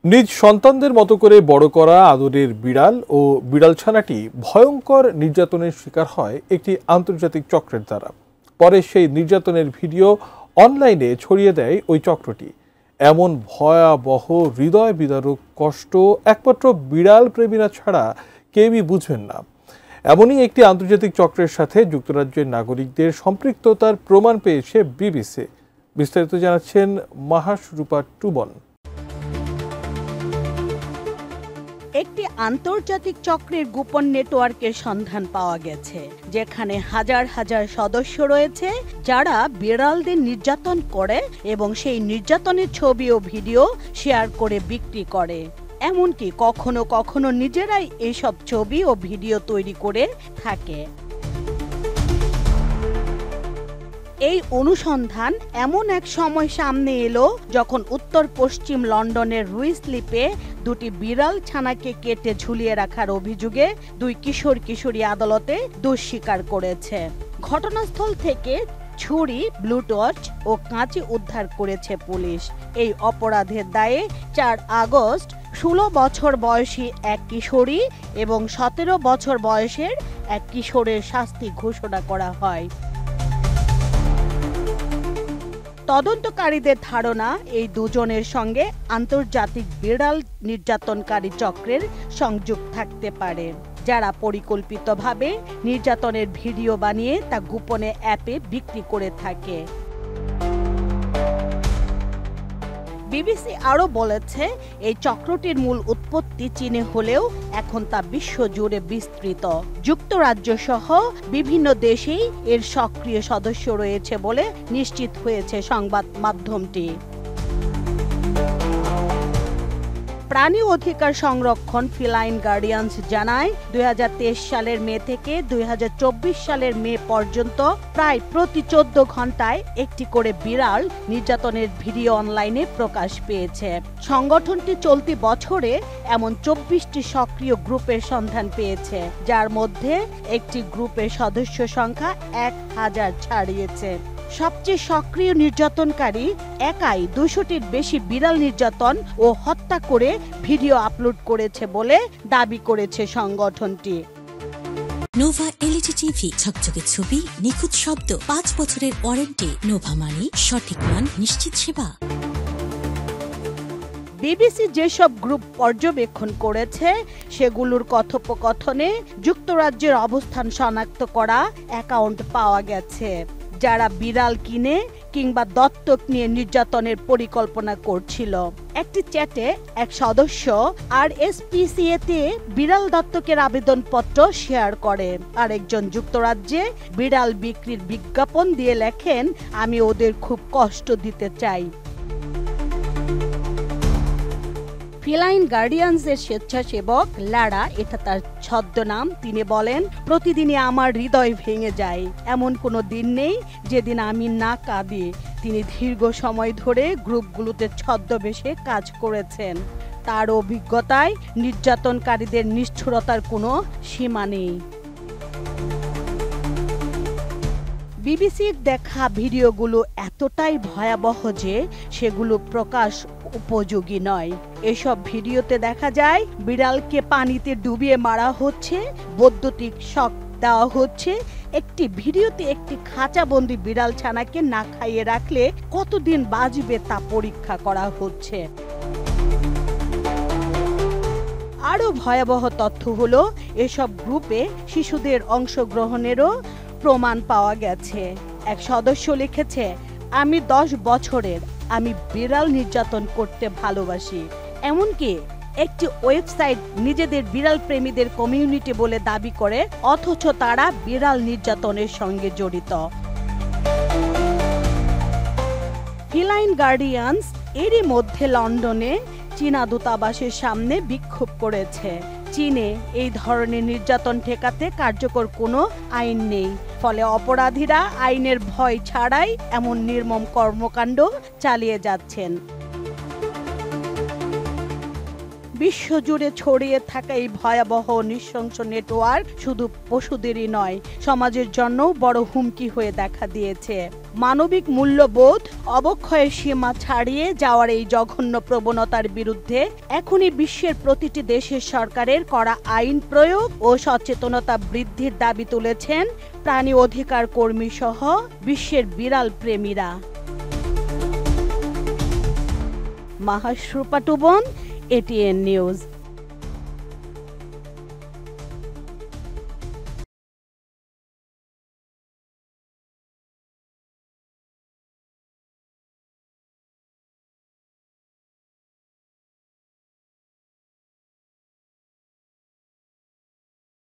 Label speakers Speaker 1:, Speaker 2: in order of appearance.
Speaker 1: নিজ সন্তানদের মতো করে বড় করা আদরের বিড়াল ও বিড়ালছানাটি ভয়ঙ্কর নির্যাতনের শিকার হয় একটি আন্তর্জাতিক চক্রের দ্বারা। পরে সেই নির্যাতনের ভিডিও অনলাইনে ছড়িয়ে দেয় ওই চক্রটি। এমন ভয়াবহ হৃদয় বিদারক কষ্ট একমাত্র বিড়াল প্রেমীরা ছাড়া কেউই বুঝবেন না। এমনই একটি আন্তর্জাতিক চক্রের সাথে যুক্তরাজ্যের নাগরিকদের সম্পৃক্ততার প্রমাণ পেয়েছে বিবিসি। বিস্তারিত জানাচ্ছেন মাহাশরূপা টুবন।
Speaker 2: একটি আন্তর্জাতিক চক্রের গোপন নেটওয়ার্কের সন্ধান পাওয়া গেছে, যেখানে হাজার হাজার সদস্য রয়েছে যারা বিড়ালদের নির্যাতন করে এবং সেই নির্যাতনের ছবি ও ভিডিও শেয়ার করে বিক্রি করে। এমনকি কখনো কখনো নিজেরাই এইসব ছবি ও ভিডিও তৈরি করে থাকে। এই অনুসন্ধান এমন এক সময় সামনে এলো যখন উত্তর পশ্চিম লন্ডনের রুইসলিপে দুটি বিড়াল ছানাকে কেটে ঝুলিয়ে রাখার অভিযোগে দুই কিশোর কিশোরী আদালতে দোষ স্বীকার করেছে। ঘটনাস্থল থেকে ছুরি, ব্লুটর্চ ও কাঁচি উদ্ধার করেছে পুলিশ। এই অপরাধের দায়ে 4 আগস্ট 16 বছর বয়সী এক কিশোরী এবং 17 বছর বয়সের এক কিশোরের শাস্তি ঘোষণা করা হয়। তদন্তকারীদের ধারণা, এই দুজনের সঙ্গে আন্তর্জাতিক বিড়াল নির্যাতনকারী চক্রের সংযোগ থাকতে পারে, যারা পরিকল্পিতভাবে নির্যাতনের ভিডিও বানিয়ে তা গোপনে অ্যাপে বিক্রি করে থাকে। বিবিসি আরও বলেছে, এই চক্রটির মূল উৎপত্তি চীনে হলেও এখন তা বিশ্বজুড়ে বিস্তৃত। যুক্তরাজ্য সহ বিভিন্ন দেশেই এর সক্রিয় সদস্য রয়েছে বলে নিশ্চিত হয়েছে সংবাদ মাধ্যমটি। প্রাণী অধিকার সংরক্ষণ ফিলাইন গার্ডিয়ানস জানায়, 2023 সালের মে থেকে 2024 সালের মে পর্যন্ত প্রায় প্রতি 14 ঘন্টায় একটি করে বিড়াল নির্যাতনের ভিডিও অনলাইনে প্রকাশ পেয়েছে। সংগঠনটি চলতি বছরে এমন 24টি সক্রিয় গ্রুপের সন্ধান পেয়েছে, যার মধ্যে একটি গ্রুপের সদস্য সংখ্যা 1000 ছাড়িয়েছে। সবচেয়ে সক্রিয় নির্যাতনকারী একাই 200টির বেশি বিড়াল নির্যাতন ও হত্যা করে ভিডিও আপলোড করেছে বলে দাবি করেছে সংগঠনটি।
Speaker 3: নোভা এলইডি টিভি, ঝকঝকে ছবি, নিখুঁত শব্দ, 5 বছরের ওয়ারেন্টি। নোভা মানি, সঠিক মান, নিশ্চিত সেবা।
Speaker 2: বিবিসি যেসব গ্রুপ পর্যবেক্ষণ করেছে সেগুলোর কথোপকথনে যুক্তরাজ্যের অবস্থান শনাক্ত করা অ্যাকাউন্ট পাওয়া গেছে, যারা বিড়াল কিনে কিংবা দত্তক নিয়ে নির্যাতনের পরিকল্পনা করছিল। একটি চ্যাটে এক সদস্য RSPCA-তে বিড়াল দত্তকের আবেদনপত্র শেয়ার করে। আরেকজন যুক্তরাজ্যে বিড়াল বিক্রির বিজ্ঞাপন দিয়ে লেখেন, আমি ওদের খুব কষ্ট দিতে চাই। ফিলাইন গার্ডিয়ানসের স্বেচ্ছাসেবক লারা, এটা তার ছদ্মনাম, তিনি বলেন, প্রতিদিনই আমার হৃদয় ভেঙে যায়। এমন কোনো দিন নেই যেদিন আমি না কাঁদি। তিনি দীর্ঘ সময় ধরে গ্রুপগুলোতে ছদ্মবেশে কাজ করেছেন। তার অভিজ্ঞতায় নির্যাতনকারীদের নিষ্ঠুরতার কোনো সীমা নেই। বিবিসির দেখা ভিডিওগুলো এতটাই ভয়াবহ যে সেগুলো প্রকাশ উপযোগী নয়। এসব ভিডিওতে দেখা যায় বিড়ালকে পানিতে ডুবিয়ে মারা হচ্ছে, বৈদ্যুতিক শক দেওয়া হচ্ছে। একটি ভিডিওতে একটি খাঁচাবন্দি বিড়াল ছানাকে না খাইয়ে রাখলে কতদিন বাঁচবে তা পরীক্ষা করা হচ্ছে। আরো ভয়াবহ তথ্য হলো, এসব গ্রুপে শিশুদের অংশগ্রহণেরও প্রমাণ পাওয়া গেছে। এক সদস্য লিখেছে, আমি 10 বছরের, আমি বিড়াল নির্যাতন করতে ভালোবাসি। এমনকি একটি ওয়েবসাইট নিজেদের বিড়াল প্রেমীদের কমিউনিটি বলে দাবি করে, অথচ তারা বিড়াল নির্যাতনের সঙ্গে জড়িত। ফিলাইন গার্ডিয়ানস এরই মধ্যে লন্ডনে চীনা দূতাবাসের সামনে বিক্ষোভ করেছে। চীনে এই ধরনের নির্যাতন ঠেকাতে কার্যকর কোনো আইন নেই, ফলে অপরাধীরা আইনের ভয় ছাড়াই এমন নির্মম কর্মকাণ্ড চালিয়ে যাচ্ছেন। বিশ্বজুড়ে ছড়িয়ে থাকা এই ভয়াবহ নৃশংস নেটওয়ার্ক শুধু পশুদেরই নয়, সমাজের জন্যও বড় হুমকি হয়ে দেখা দিয়েছে। মানবিক মূল্যবোধ অবক্ষয়ের সীমা ছাড়িয়ে যাওয়ার এই জঘন্য প্রবণতার বিরুদ্ধে এখনই বিশ্বের প্রতিটি দেশের সরকারের কড়া আইন প্রয়োগ ও সচেতনতা বৃদ্ধির দাবি তুলেছেন প্রাণী অধিকার কর্মী সহ বিশ্বের বিড়াল প্রেমীরা। মাহাশ্রুপা টুবন, ATN নিউজ।